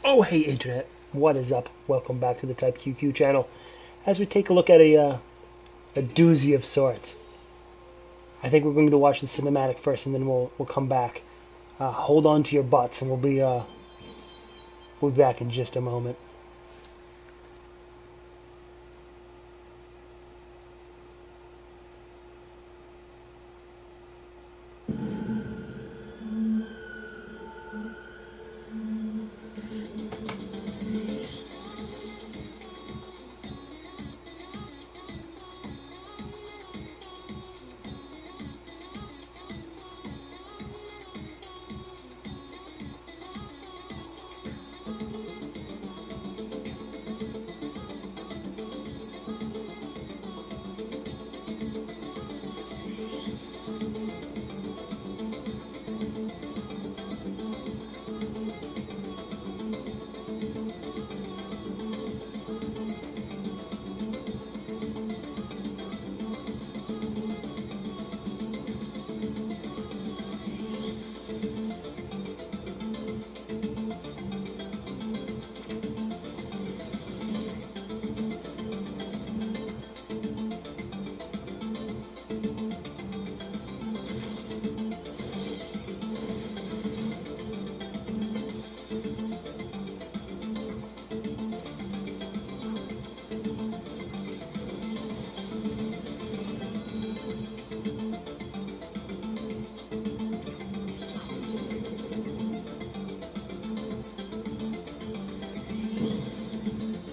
Oh, hey, Internet. What is up? Welcome back to the Type QQ channel as we take a look at a doozy of sorts. I think we're going to watch the cinematic first and then we'll come back. Hold on to your butts and we'll be back in just a moment.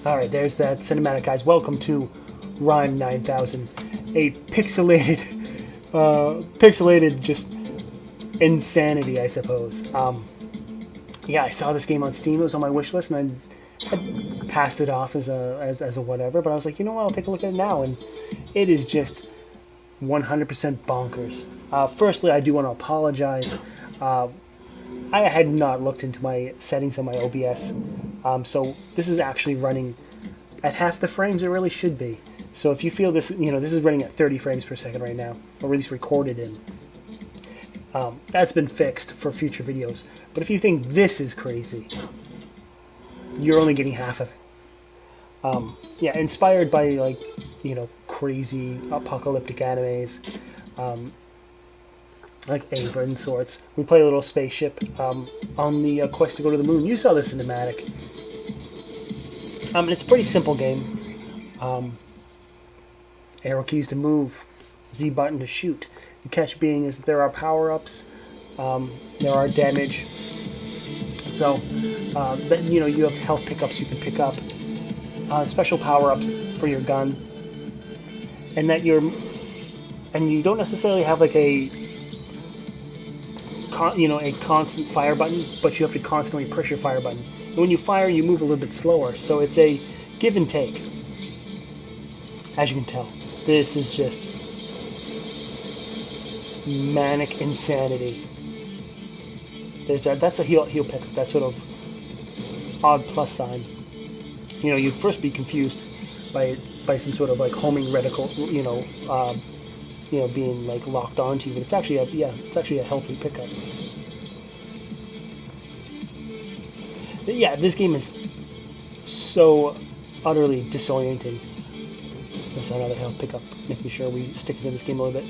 Alright, there's that cinematic, guys. Welcome to Rhyme 9000, a pixelated just insanity, I suppose. Yeah, I saw this game on Steam. It was on my wish list, and I passed it off as a whatever. But I was like, you know what? I'll take a look at it now, and it is just 100% bonkers. Firstly, I do want to apologize. I had not looked into my settings on my OBS, so this is actually running at half the frames it really should be. So if you feel this, this is running at 30 frames per second right now, or at least recorded in. That's been fixed for future videos. But if you think this is crazy, you're only getting half of it. Yeah, inspired by crazy apocalyptic animes, like Ava and sorts. We play a little spaceship on the quest to go to the moon. You saw the cinematic. And it's a pretty simple game. Arrow keys to move, Z button to shoot. The catch being is that there are power-ups, there are damage. So, you have health pickups you can pick up, special power-ups for your gun, and you don't necessarily have like a constant fire button, but you have to constantly push your fire button. And when you fire, you move a little bit slower, so it's a give and take. As you can tell, this is just manic insanity. That's a heel pickup. That sort of odd plus sign. You'd first be confused by some sort of like homing reticle, being like locked onto you, but it's actually a healthy pickup. But yeah, this game is so utterly disorienting. That's another health pickup, making sure we stick to this game a little bit.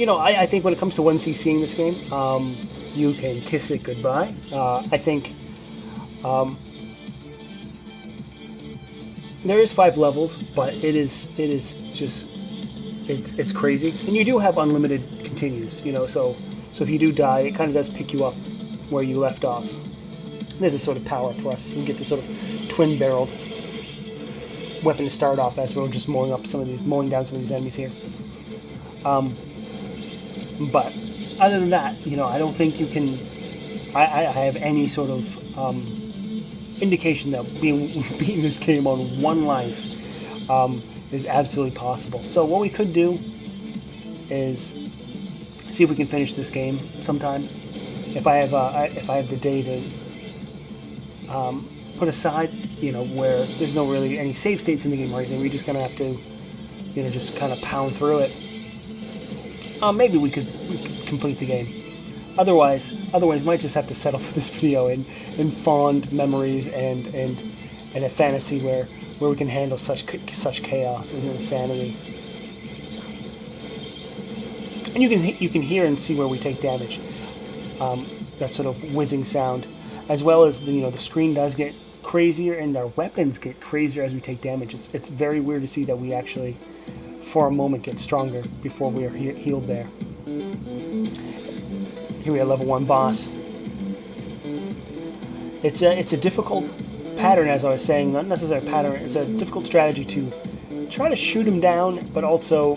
I think when it comes to 1cc in this game, you can kiss it goodbye. I think there is 5 levels, but it is just it's crazy, and you do have unlimited continues. So if you do die, it kind of does pick you up where you left off. There's a sort of power for us. We get this sort of twin-barreled weapon to start off as we're just mowing down some of these enemies here. But other than that, I don't think you can. I have any sort of indication that beating this game on one life is absolutely possible. So what we could do is see if we can finish this game sometime. If I have the day to put aside, where there's no really any save states in the game or anything, we're just gonna have to, just kind of pound through it. maybe we could complete the game. Otherwise, we might just have to settle for this video in fond memories and a fantasy where we can handle such chaos and insanity. And you can hear and see where we take damage. That sort of whizzing sound, as well as the screen does get crazier and our weapons get crazier as we take damage. It's very weird to see that we actually, for a moment, get stronger before we are healed there. Here we have level 1 boss. It's a difficult pattern, as I was saying, not necessarily a pattern. It's a difficult strategy to try to shoot him down, but also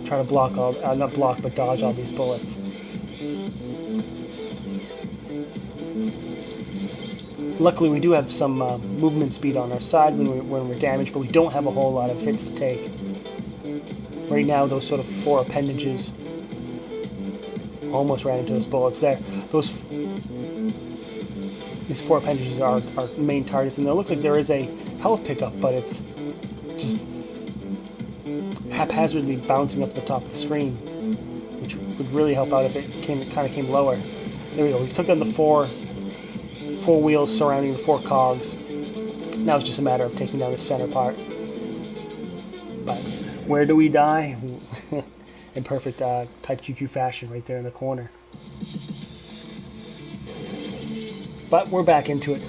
try to block not block, but dodge all these bullets. Luckily, we do have some movement speed on our side when we're damaged, but we don't have a whole lot of hits to take. Right now, those sort of 4 appendages almost ran into those bullets there. These 4 appendages are our main targets, and it looks like there is a health pickup, but it's just haphazardly bouncing up to the top of the screen, which would really help out if it kind of came lower. There we go. We took down the 4 wheels surrounding the 4 cogs. Now it's just a matter of taking down the center part. But where do we die? In perfect Type QQ fashion, right there in the corner. But we're back into it.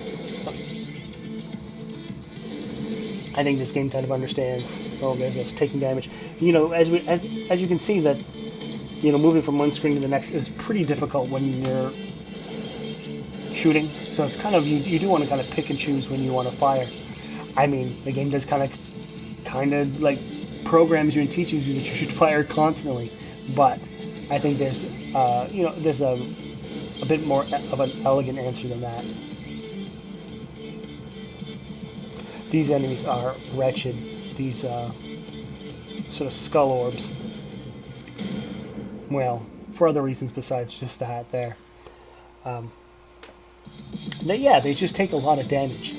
I think this game kind of understands all business, taking damage. As you can see that, moving from one screen to the next is pretty difficult when you're shooting. So it's kind of you do want to kind of pick and choose when you want to fire. I mean, the game does kind of like programs you and teaches you that you should fire constantly, but I think there's there's a bit more of an elegant answer than that. These enemies are wretched. These sort of skull orbs. Well, for other reasons besides just that there. They just take a lot of damage.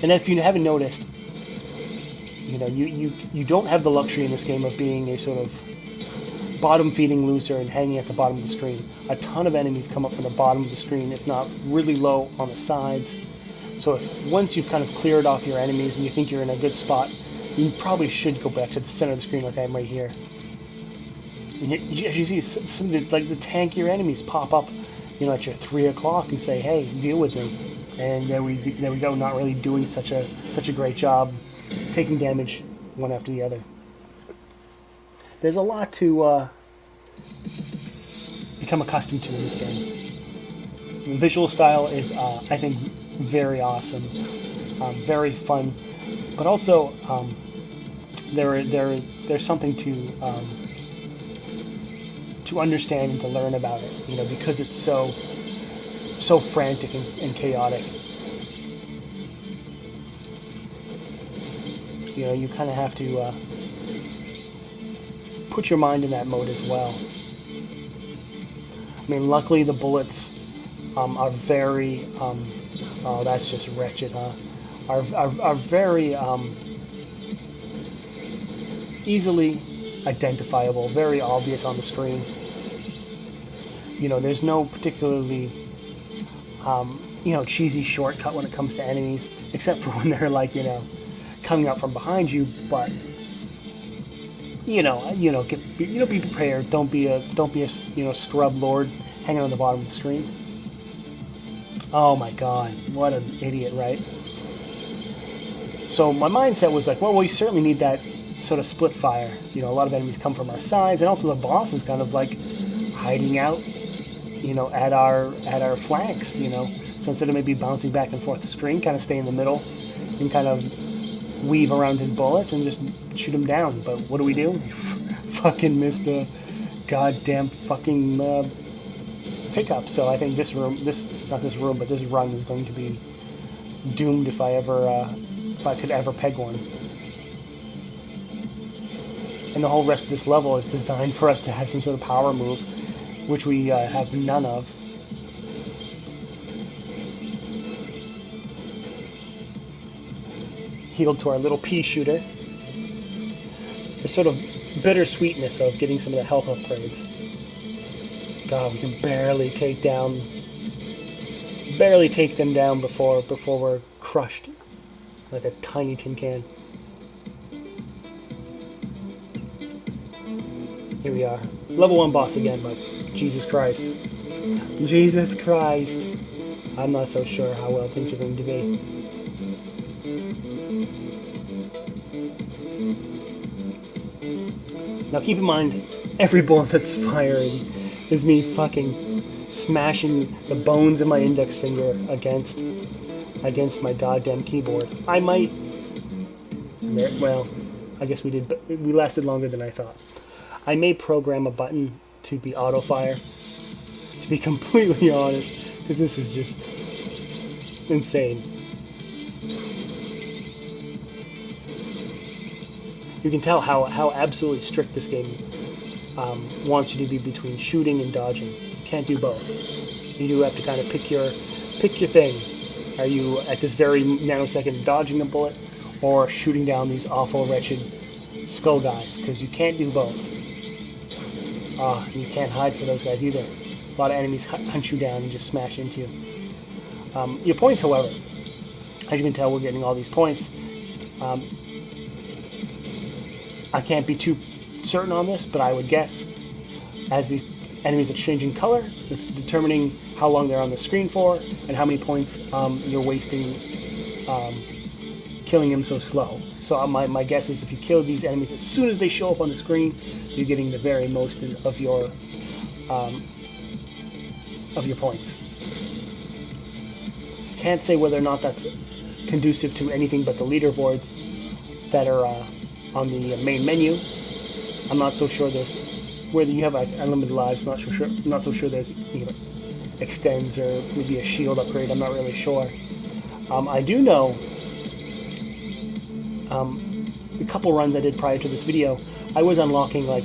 And if you haven't noticed, you don't have the luxury in this game of being a sort of bottom-feeding loser and hanging at the bottom of the screen. A ton of enemies come up from the bottom of the screen, if not really low on the sides. So once you've kind of cleared off your enemies and you think you're in a good spot, you probably should go back to the center of the screen like I am right here. And as you see, some of the tankier enemies pop up, at your 3 o'clock and say, "Hey, deal with me." And there we go, not really doing such a great job taking damage one after the other. There's a lot to become accustomed to in this game. The visual style is, I think, very awesome, very fun, but also there's something to understand and to learn about it, because it's so frantic and chaotic. You kind of have to put your mind in that mode as well. I mean, luckily the bullets are very, oh, that's just wretched, huh? Are very easily identifiable, very obvious on the screen. There's no particularly, cheesy shortcut when it comes to enemies, except for when they're like, coming up from behind you. But be prepared. Don't be a scrub lord hanging on the bottom of the screen. Oh my God, what an idiot, right? So my mindset was like, well, we certainly need that sort of split fire. A lot of enemies come from our sides, and also the boss is kind of like hiding out, at our flanks. So instead of maybe bouncing back and forth the screen, kind of stay in the middle and kind of weave around his bullets and just shoot him down. But what do? We fucking miss the goddamn fucking pickup. So I think this run is going to be doomed if I could ever peg one. And the whole rest of this level is designed for us to have some sort of power move, which we have none of. Healed to our little pea shooter. This sort of bittersweetness of getting some of the health upgrades. God, we can barely take them down before we're crushed like a tiny tin can. Here we are. Level 1 boss again, but Jesus Christ. Jesus Christ. I'm not so sure how well things are going to be. Now keep in mind, every bullet that's firing is me fucking smashing the bones of my index finger against my goddamn keyboard. I might... Well, I guess we did, but we lasted longer than I thought. I may program a button to be auto-fire, to be completely honest, because this is just insane. You can tell how absolutely strict this game wants you to be between shooting and dodging. You can't do both. You do have to kind of pick your thing. Are you at this very nanosecond dodging a bullet, or shooting down these awful, wretched skull guys? Because you can't do both. You can't hide for those guys either. A lot of enemies hunt you down and just smash into you. Your points, however, as you can tell, we're getting all these points. I can't be too certain on this, but I would guess as the enemies are changing color, it's determining how long they're on the screen for and how many points you're wasting killing them so slow. So my guess is if you kill these enemies as soon as they show up on the screen, you're getting the very most of your points. Can't say whether or not that's conducive to anything but the leaderboards that are on the main menu. I'm not so sure there's whether you have like unlimited lives. I'm not so sure there's extends or maybe a shield upgrade. I'm not really sure. I do know a couple runs I did prior to this video, I was unlocking like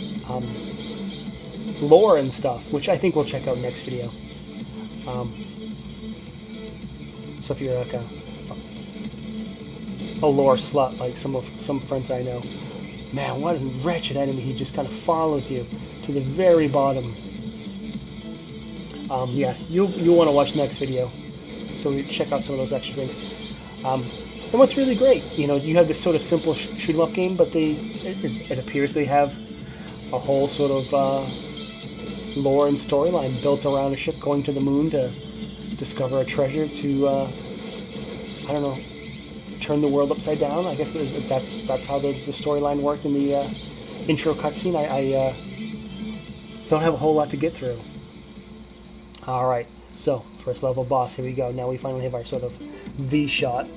lore and stuff, which I think we'll check out next video. So if you're like a lore slut, like some friends I know, man, what a wretched enemy! He just kind of follows you to the very bottom. Yeah, you'll want to watch the next video, so check out some of those extra things. And what's really great, you have this sort of simple shoot 'em up game, but it appears they have a whole sort of lore and storyline built around a ship going to the moon to discover a treasure to, I don't know, turn the world upside down. I guess that's how the storyline worked in the intro cutscene. I don't have a whole lot to get through. Alright, so first level boss, here we go. Now we finally have our sort of V-shot.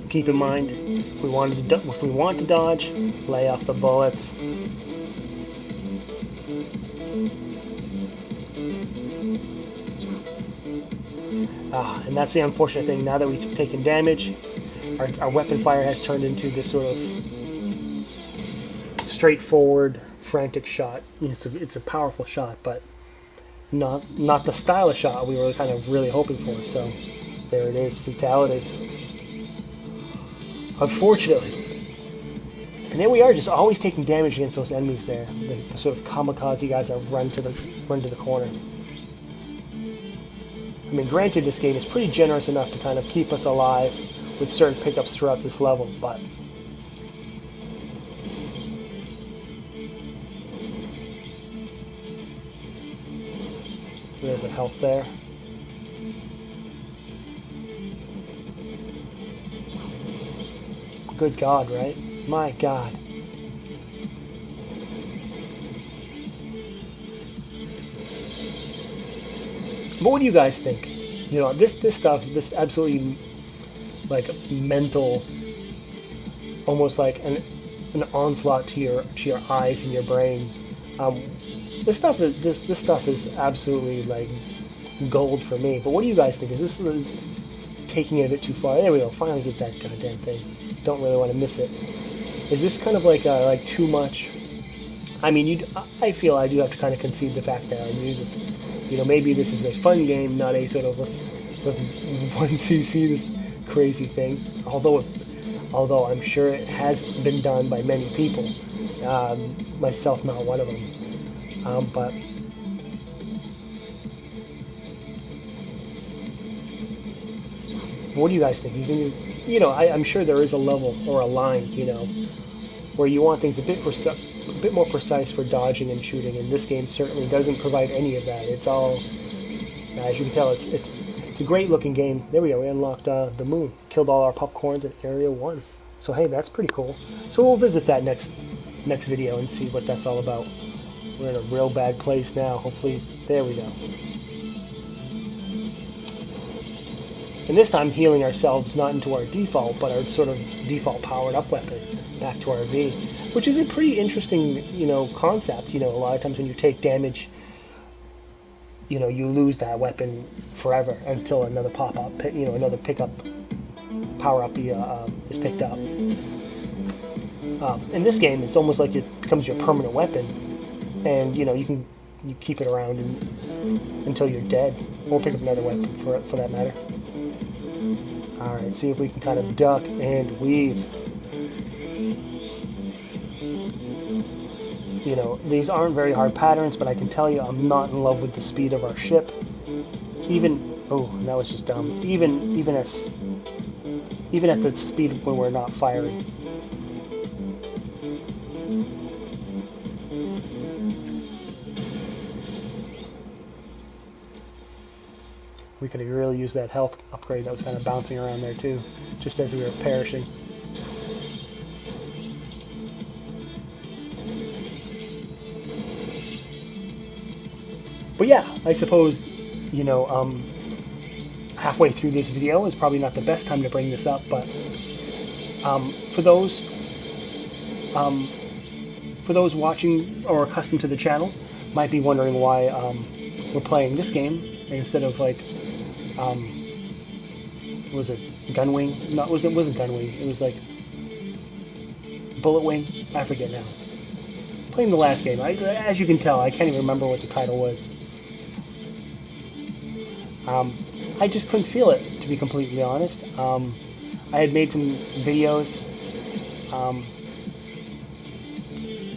Keep in mind, if we want to dodge, lay off the bullets. And that's the unfortunate thing. Now that we've taken damage, our weapon fire has turned into this sort of straightforward, frantic shot. It's a powerful shot, but not the style of shot we were kind of really hoping for. So there it is, fatality. Unfortunately. And there we are, just always taking damage against those enemies there. The sort of kamikaze guys that run to the corner. I mean, granted, this game is pretty generous enough to kind of keep us alive with certain pickups throughout this level, but there's a health there. Good God, right? My God. But what do you guys think? This stuff, this absolutely like mental, almost like an onslaught to your eyes and your brain. This stuff is absolutely like gold for me. But what do you guys think? Is this taking it a bit too far? There we go. Finally get that goddamn thing. Don't really want to miss it. Is this kind of like too much? I mean, I feel I do have to kind of concede the fact that I use this. Maybe this is a fun game, not a sort of let's 1cc this crazy thing. Although although I'm sure it has been done by many people, myself not one of them. But what do you guys think? I'm sure there is a level or a line, where you want things a bit more precise for dodging and shooting, and this game certainly doesn't provide any of that. It's all, as you can tell, it's a great looking game. There we go. We unlocked the moon, killed all our popcorns in Area 1. So hey, that's pretty cool. So we'll visit that next video and see what that's all about. We're in a real bad place now. Hopefully, there we go. And this time healing ourselves not into our default, but our sort of default powered up weapon back to our V, which is a pretty interesting, concept. A lot of times when you take damage, you lose that weapon forever until another pop-up, another pickup, power-up is picked up. In this game, it's almost like it becomes your permanent weapon, and you keep it around until you're dead, or pick up another weapon for that matter. All right, see if we can kind of duck and weave. These aren't very hard patterns, but I can tell you I'm not in love with the speed of our ship. That was just dumb. Even at the speed when we're not firing. We could have really used that health upgrade that was kind of bouncing around there too, just as we were perishing. But yeah, I suppose, halfway through this video is probably not the best time to bring this up, but for those watching or accustomed to the channel, might be wondering why we're playing this game instead of was it Gunwing? No, it wasn't Gunwing. It was like Bullet Wing. I forget now. Playing the last game. As you can tell, I can't even remember what the title was. I just couldn't feel it, to be completely honest. I had made some videos,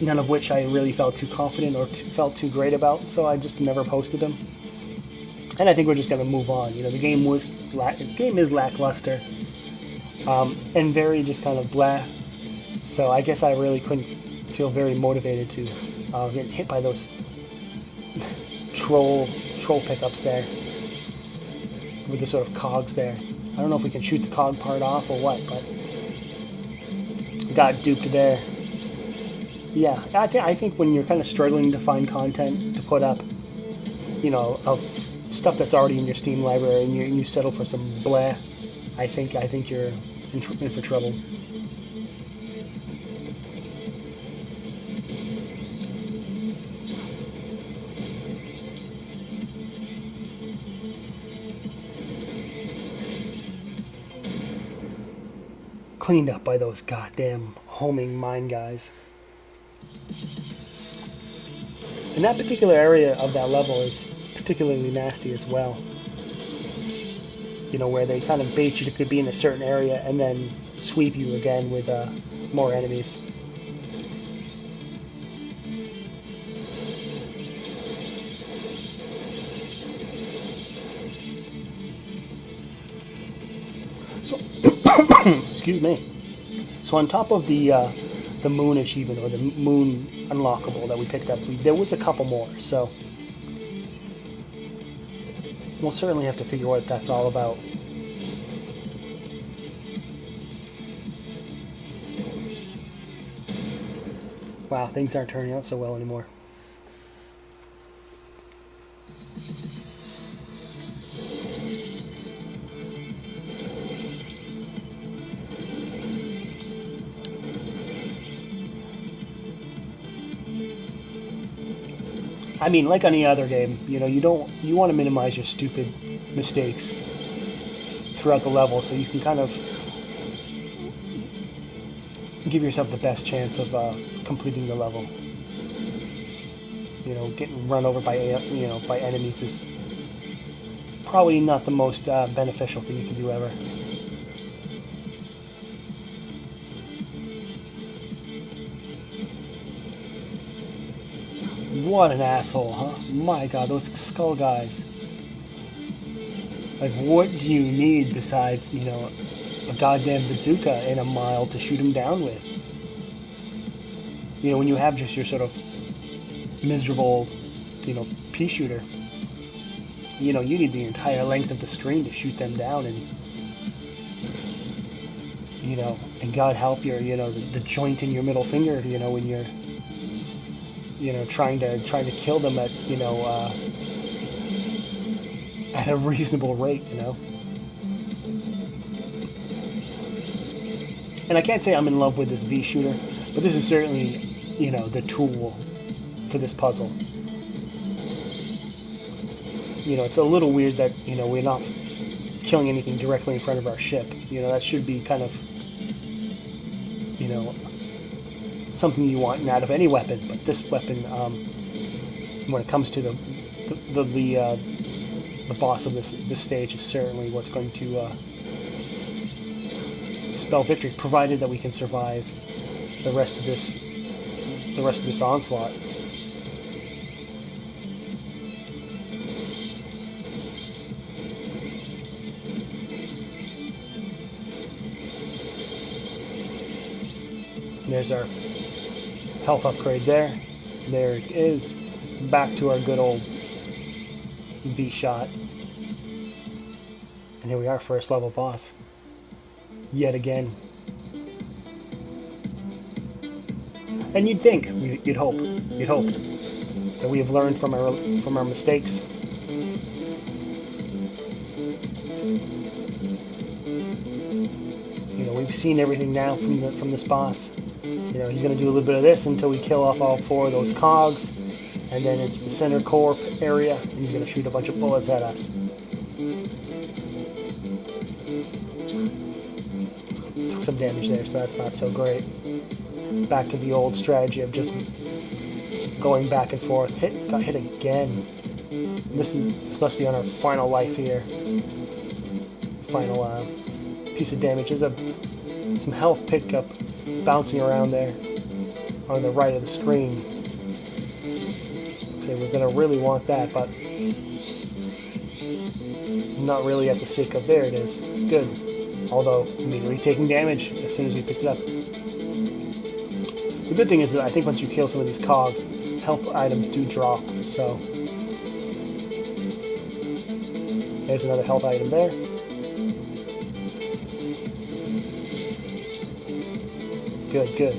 none of which I really felt too confident or felt too great about, so I just never posted them. And I think we're just going to move on. The game is lackluster, and very just kind of blah. So I guess I really couldn't feel very motivated to get hit by those troll pickups there with the sort of cogs there. I don't know if we can shoot the cog part off or what, but got duped there. Yeah, I think when you're kind of struggling to find content to put up, of stuff that's already in your Steam library, and you settle for some blah, I think you're in for trouble. Cleaned up by those goddamn homing mine guys. And that particular area of that level is particularly nasty as well. Where they kind of bait you to be in a certain area and then sweep you again with more enemies. So, excuse me. So on top of the moon achievement, or the moon unlockable that we picked up, there was a couple more. So we'll certainly have to figure what that's all about. Wow, things aren't turning out so well anymore. I mean, like any other game, you want to minimize your stupid mistakes throughout the level, so you can kind of give yourself the best chance of completing the level. Getting run over by by enemies is probably not the most beneficial thing you can do ever. What an asshole, huh? My god, those skull guys. Like, what do you need besides, you know, a goddamn bazooka and a mile to shoot him down with? You know, when you have just your sort of miserable, you know, pea shooter, you know, you need the entire length of the screen to shoot them down, and, you know, and God help you, you know, the joint in your middle finger, you know, when you're, you know, trying to kill them at, you know, at a reasonable rate, you know. And I can't say I'm in love with this V shooter, but this is certainly, you know, the tool for this puzzle. You know, it's a little weird that, you know, we're not killing anything directly in front of our ship. You know, that should be kind of, you know, something you want out of any weapon. But this weapon, when it comes to the boss of this stage, is certainly what's going to spell victory, provided that we can survive the rest of this onslaught. There's our health upgrade there. There it is. Back to our good old V-shot. And here we are, first level boss. Yet again. And you'd think, you'd hope that we have learned from our mistakes. You know, we've seen everything now from this boss. You know, he's going to do a little bit of this until we kill off all 4 of those cogs, and then it's the center core area, and he's going to shoot a bunch of bullets at us. Took some damage there, so that's not so great. Back to the old strategy of just going back and forth. Got hit again. This must be on our final life here. Final piece of damage. There's some health pickup bouncing around there on the right of the screen. So we're going to really want that, but not really at the sake of, there it is. Good. Although immediately taking damage as soon as we picked it up. The good thing is that I think once you kill some of these cogs, health items do drop, so there's another health item there. Good, good.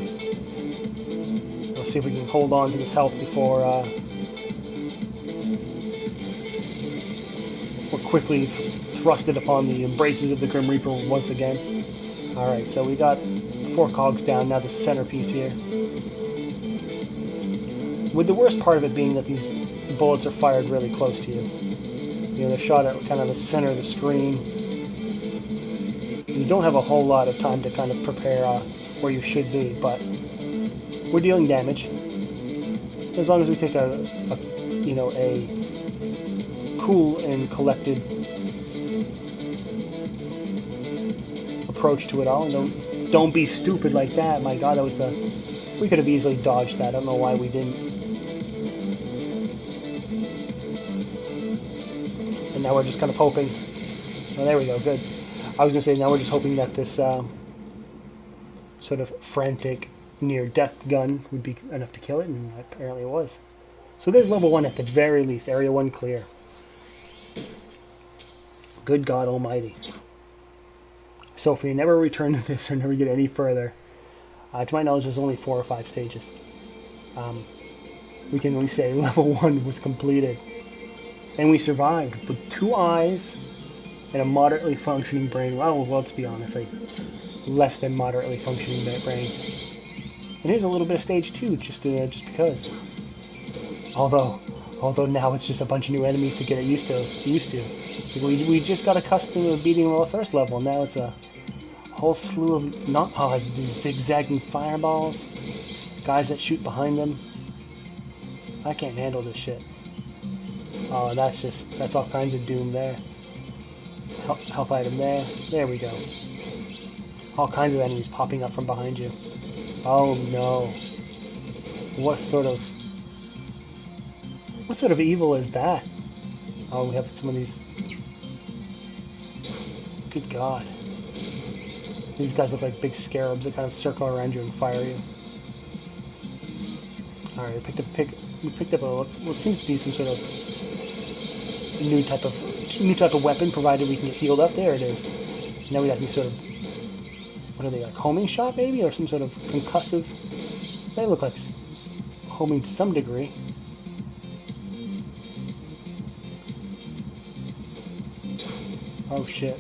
Let's see if we can hold on to this health before we're quickly thrusted upon the embraces of the Grim Reaper once again. Alright, so we got 4 cogs down, now the centerpiece here. With the worst part of it being that these bullets are fired really close to you. You know, they're shot at kind of the center of the screen. You don't have a whole lot of time to kind of prepare where you should be, but we're dealing damage. As long as we take a cool and collected approach to it all, and don't be stupid like that. My God, we could have easily dodged that. I don't know why we didn't. And now we're just kind of hoping. Oh, there we go. Good. I was going to say, now we're just hoping that this sort of frantic near-death gun would be enough to kill it, and apparently it was. So there's level 1 at the very least. Area 1 clear. Good God Almighty. So if we never return to this or never get any further, to my knowledge, there's only 4 or 5 stages. We can at least say level 1 was completed. And we survived with 2 eyes and a moderately functioning brain. Well, let's be honest, less than moderately functioning brain. And here's a little bit of stage 2, just because. Although now it's just a bunch of new enemies to get used to. So we just got accustomed to beating the first level. Now it's a whole slew of zigzagging fireballs, guys that shoot behind them. I can't handle this shit. Oh, that's all kinds of doom there. Health item there. There we go. All kinds of enemies popping up from behind you. Oh no. What sort of What sort of evil is that? Oh, we have some of these. Good God. These guys look like big scarabs that kind of circle around you and fire you. Alright, we picked up what seems to be some sort of new type of weapon, provided we can get healed up. There it is. Now we got these sort of, what are they, like homing shot maybe, or some sort of concussive. They look like homing to some degree. Oh shit.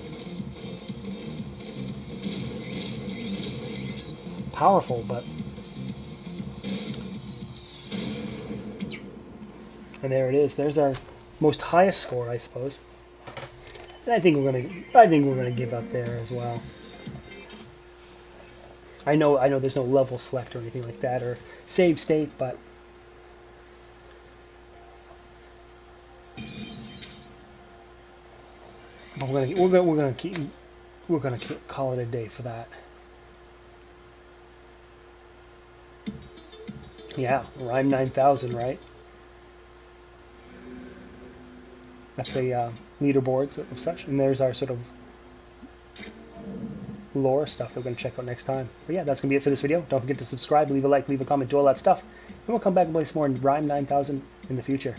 Powerful, but... And there it is. There's our most highest score, I suppose. And I think we're gonna give up there as well. I know there's no level select or anything like that, or save state, but we're gonna call it a day for that. Yeah, Rhyme 9000, right? That's a leaderboards of such, and there's our sort of lore stuff that we're going to check out next time. But yeah, that's going to be it for this video. Don't forget to subscribe, leave a like, leave a comment, do all that stuff. And we'll come back and play some more in Rhyme 9000 in the future.